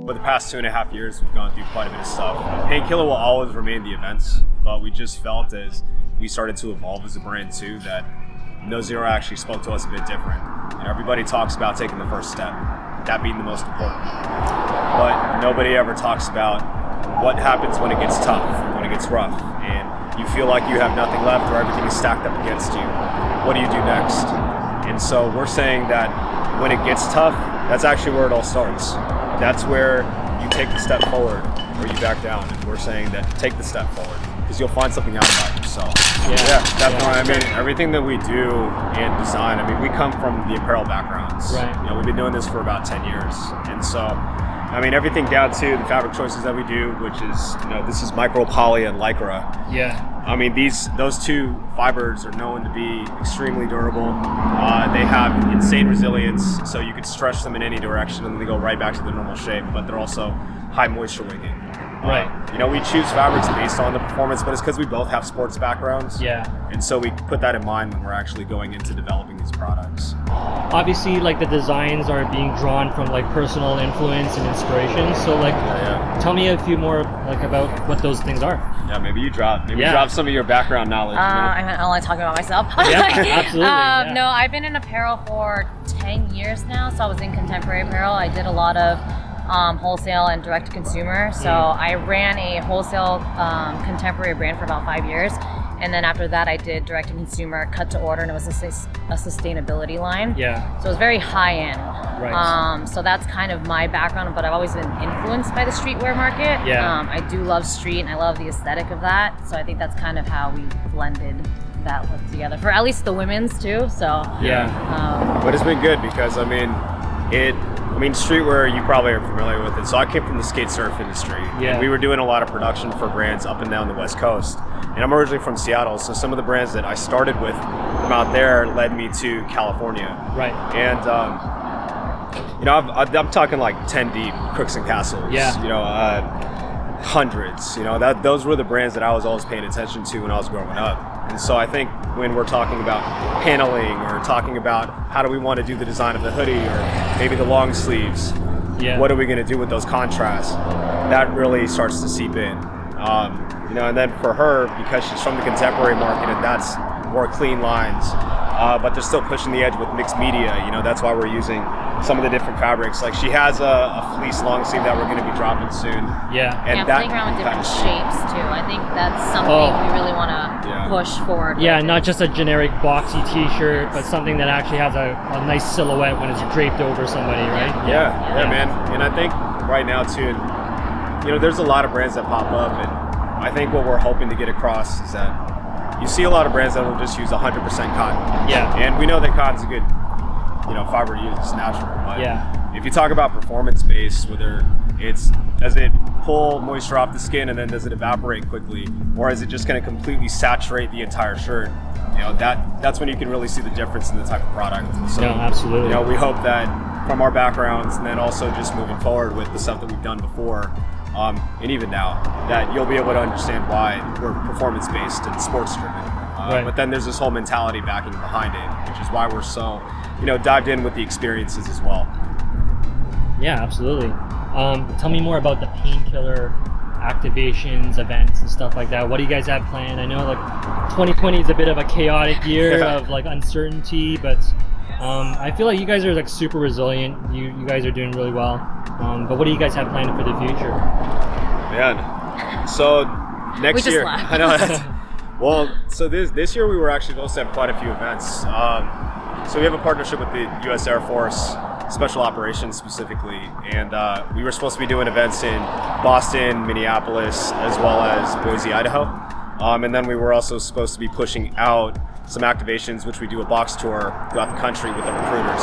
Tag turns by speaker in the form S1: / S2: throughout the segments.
S1: For the past 2.5 years, we've gone through quite a bit of stuff. PAINKLLR will always remain the events, but we just felt as we started to evolve as a brand too that No Zero actually spoke to us a bit different. And everybody talks about taking the first step, that being the most important. But nobody ever talks about what happens when it gets tough, when it gets rough, and you feel like you have nothing left or everything is stacked up against you. What do you do next? And so we're saying that when it gets tough, that's actually where it all starts. That's where you take the step forward or you back down. And we're saying that take the step forward because you'll find something out about yourself. Yeah, definitely. I mean, everything that we do in design, I mean, we come from the apparel backgrounds.
S2: Right.
S1: You know, we've been doing this for about 10 years. And so, I mean, everything down to the fabric choices that we do, which is, you know, this is micro poly and lycra.
S2: Yeah.
S1: I mean, those two fibers are known to be extremely durable. They have insane resilience, so you could stretch them in any direction and they go right back to their normal shape, but they're also high moisture wicking.
S2: Right.
S1: You know, we choose fabrics based on the performance, but it's because we both have sports backgrounds.
S2: Yeah.
S1: And so we put that in mind when we're actually going into developing these products.
S2: Obviously, like the designs are being drawn from like personal influence and inspiration. So like, tell me a few more like about what those things are.
S1: Yeah, maybe you drop some of your background knowledge.
S3: I don't like talking about myself.
S2: Absolutely.
S3: No, I've been in apparel for 10 years now. So I was in contemporary apparel. I did a lot of wholesale and direct to consumer. So I ran a wholesale contemporary brand for about 5 years. And then after that, I did direct to consumer, cut to order, and it was a sustainability line.
S2: Yeah.
S3: So it was very high end.
S2: Right.
S3: So that's kind of my background, but I've always been influenced by the streetwear market.
S2: Yeah.
S3: I do love street, and I love the aesthetic of that. So I think that's kind of how we blended that look together for at least the women's too. So
S2: yeah.
S1: But it's been good because I mean, streetwear, you probably are familiar with it. So I came from the skate surf industry.
S2: Yeah.
S1: And we were doing a lot of production for brands up and down the West Coast. And I'm originally from Seattle, so some of the brands that I started with from out there led me to California.
S2: Right.
S1: And you know, I'm talking like 10 deep, Crooks and Castles.
S2: Yeah.
S1: You know, hundreds. You know, those were the brands that I was always paying attention to when I was growing up. And so I think when we're talking about paneling or talking about how do we want to do the design of the hoodie or maybe the long sleeves, what are we going to do with those contrasts? That really starts to seep in. You know, and then for her, because she's from the contemporary market and that's more clean lines, but they're still pushing the edge with mixed media. You know, that's why we're using some of the different fabrics. Like she has a fleece long sleeve that we're going to be dropping soon.
S2: Yeah.
S3: And playing around with different shapes too. I think that's something we really want to push forward.
S2: Yeah, not just a generic boxy t-shirt, but something that actually has a nice silhouette when it's draped over somebody, right?
S1: Yeah, man. And I think right now too, you know, there's a lot of brands that pop up, and I think what we're hoping to get across is that you see a lot of brands that will just use 100% cotton.
S2: Yeah.
S1: And we know that cotton's a good, you know, fiber to use. It's natural. But if you talk about performance-based, whether does it pull moisture off the skin and then does it evaporate quickly, or is it just going to completely saturate the entire shirt? You know, that's when you can really see the difference in the type of product. So,
S2: no, absolutely.
S1: You know, we hope that from our backgrounds and then also just moving forward with the stuff that we've done before, and even now, that you'll be able to understand why we're performance-based and sports-driven. But then there's this whole mentality backing behind it, which is why we're so, you know, dived in with the experiences as well.
S2: Yeah, absolutely. Tell me more about the PAINKLLR activations, events, and stuff like that. What do you guys have planned? I know like 2020 is a bit of a chaotic year of like uncertainty, but I feel like you guys are like super resilient. You guys are doing really well. But what do you guys have planned for the future?
S1: Man, so next year, I know. Well, so this year we were actually supposed to have quite a few events. So we have a partnership with the U.S. Air Force, Special Operations specifically, and we were supposed to be doing events in Boston, Minneapolis, as well as Boise, Idaho. And then we were also supposed to be pushing out some activations, which we do a box tour throughout the country with the recruiters.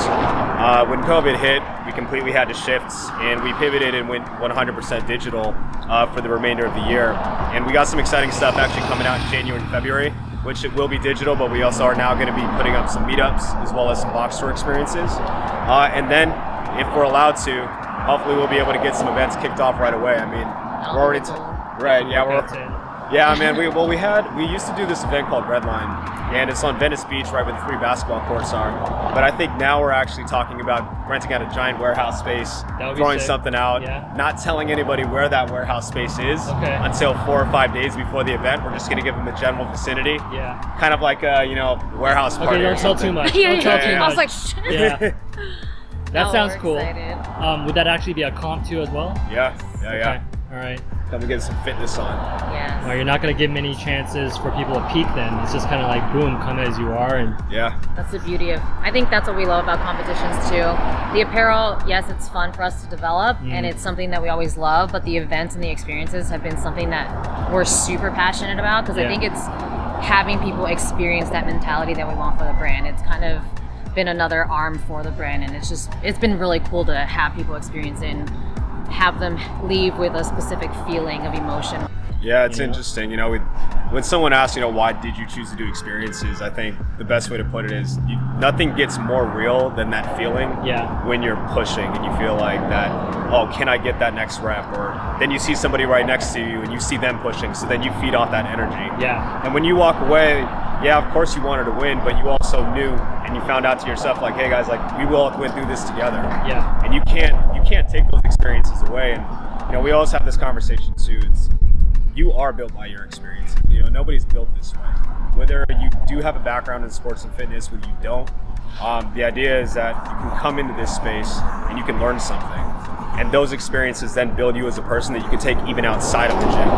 S1: When COVID hit, we completely had to shift, and we pivoted and went 100% digital for the remainder of the year. And we got some exciting stuff actually coming out in January and February, which it will be digital, but we also are now going to be putting up some meetups as well as some box tour experiences. And then, if we're allowed to, hopefully we'll be able to get some events kicked off right away. I mean, we're already Yeah, man. We used to do this event called Redline, and it's on Venice Beach, right where the 3 basketball courts are. But I think now we're actually talking about renting out a giant warehouse space, throwing something out, not telling anybody where that warehouse space is until 4 or 5 days before the event. We're just gonna give them the general vicinity. Yeah. Kind of like a warehouse party.
S2: Okay, don't tell too much. Don't tell too much.
S3: I was like,
S2: yeah. That sounds cool.
S3: Excited.
S2: Would that actually be a comp too as well?
S1: Yeah.
S2: Okay. All right.
S1: Come and get some fitness on.
S3: Yeah.
S2: Well, you're not going to give many chances for people to peak then. It's just kind of like, boom, come as you are. And
S3: that's the beauty of, I think that's what we love about competitions too. The apparel, yes, it's fun for us to develop and it's something that we always love, but the events and the experiences have been something that we're super passionate about because I think it's having people experience that mentality that we want for the brand. It's kind of been another arm for the brand, and it's been really cool to have people experience it and have them leave with a specific feeling of emotion.
S1: Yeah, it's interesting. When someone asks, why did you choose to do experiences? I think the best way to put it is nothing gets more real than that feeling when you're pushing and you feel like that, oh, can I get that next rep? Or then you see somebody right next to you and you see them pushing, so then you feed off that energy. Yeah. And when you walk away, of course you wanted to win, but you also knew and you found out to yourself, like, hey guys, like, we will win through this together. Yeah. And you can't take those experiences away. And we always have this conversation too. You are built by your experiences. Nobody's built this way. Whether you do have a background in sports and fitness, whether you don't, the idea is that you can come into this space and you can learn something. And those experiences then build you as a person that you can take even outside of the gym.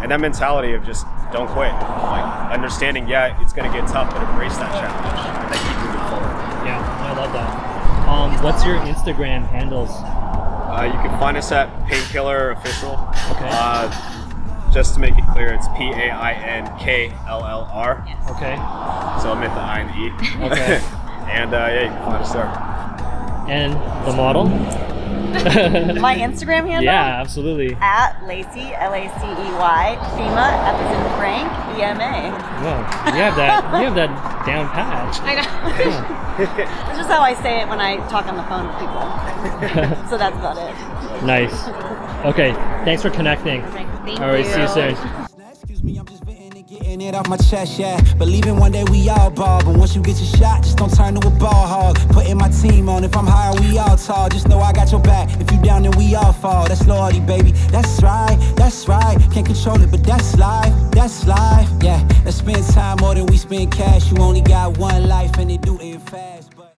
S1: And that mentality of just don't quit. Like understanding, it's going to get tough, but embrace that challenge and then keep moving forward.
S2: Yeah, I love that. What's your Instagram handles?
S1: You can find us at PAINKLLR Official.
S2: Okay.
S1: Just to make it clear, it's PAINKLLR.
S3: Yes.
S2: Okay.
S1: So I meant the I and the E.
S2: Okay.
S1: And you can find us there.
S2: And the model?
S4: My Instagram handle?
S2: Yeah, absolutely.
S4: At Lacey, L-A-C-E-Y, FEMA, F as in Frank, E-M-A.
S2: Wow, you have that down pat.
S3: I know.
S4: That's just how I say it when I talk on the phone with people. So that's about it.
S2: Nice. Okay, thanks for connecting.
S3: Thank
S2: All right,
S3: you.
S2: see you soon.
S5: Excuse me, I'm just getting it off my chest, believing one day we all ball, but once you get your shot, just don't turn to a ball hog. Putting my team on, if I'm high, we all tall. Just know I got your back. If you down, then we all fall. That's loyalty, baby. That's right. Can't control it, but that's life. Yeah, let's spend time more than we spend cash. You only got one life, and they do it fast.